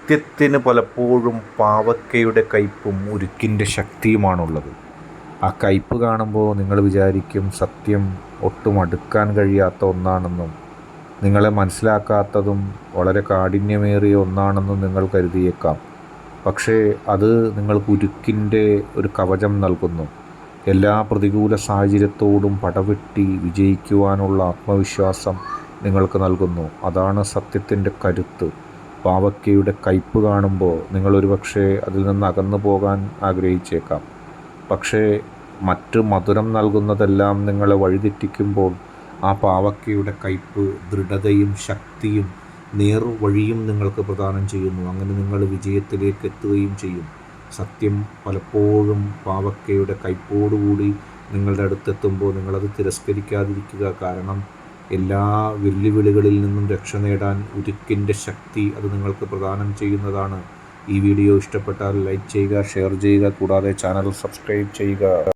സത്യത്തിന് പലപ്പോഴും പാവയ്ക്കയുടെ കയ്പും ഉരുക്കിൻ്റെ ശക്തിയുമാണുള്ളത്. ആ കയ്പ് കാണുമ്പോൾ നിങ്ങൾ വിചാരിക്കും സത്യം ഒട്ടും അടുക്കാൻ കഴിയാത്ത ഒന്നാണെന്നും നിങ്ങളെ മനസ്സിലാക്കാത്തതും വളരെ കാഠിന്യമേറിയ ഒന്നാണെന്നും നിങ്ങൾ കരുതിയേക്കാം. പക്ഷേ അത് നിങ്ങൾക്ക് ഉരുക്കിൻ്റെ ഒരു കവചം നൽകുന്നു. എല്ലാ പ്രതികൂല സാഹചര്യത്തോടും പടവെട്ടി വിജയിക്കുവാനുള്ള ആത്മവിശ്വാസം നിങ്ങൾക്ക് നൽകുന്നു. അതാണ് സത്യത്തിൻ്റെ കരുത്ത്. പാവയ്ക്കയുടെ കയ്പ് കാണുമ്പോൾ നിങ്ങളൊരു പക്ഷേ അതിൽ നിന്ന് അകന്നു പോകാൻ ആഗ്രഹിച്ചേക്കാം. പക്ഷേ മറ്റ് മധുരം നൽകുന്നതെല്ലാം നിങ്ങളെ വഴിതെറ്റിക്കുമ്പോൾ ആ പാവയ്ക്കയുടെ കയ്പ് ദൃഢതയും ശക്തിയും നേർവഴിയും നിങ്ങൾക്ക് പ്രദാനം ചെയ്യുന്നു. അങ്ങനെ നിങ്ങൾ വിജയത്തിലേക്ക് എത്തുകയും ചെയ്യും. സത്യം പലപ്പോഴും പാവയ്ക്കയുടെ കയ്പോടുകൂടി നിങ്ങളുടെ അടുത്തെത്തുമ്പോൾ നിങ്ങളത് തിരസ്കരിക്കാതിരിക്കുക. കാരണം എല്ലാ വെല്ലുവിളികളിൽ നിന്നും രക്ഷ നേടാൻ ഉരുക്കിൻ്റെ ശക്തി അത് നിങ്ങൾക്ക് പ്രദാനം ചെയ്യുന്നതാണ്. ഈ വീഡിയോ ഇഷ്ടപ്പെട്ടാൽ ലൈക്ക് ചെയ്യുക, ഷെയർ ചെയ്യുക, കൂടാതെ ചാനൽ സബ്സ്ക്രൈബ് ചെയ്യുക.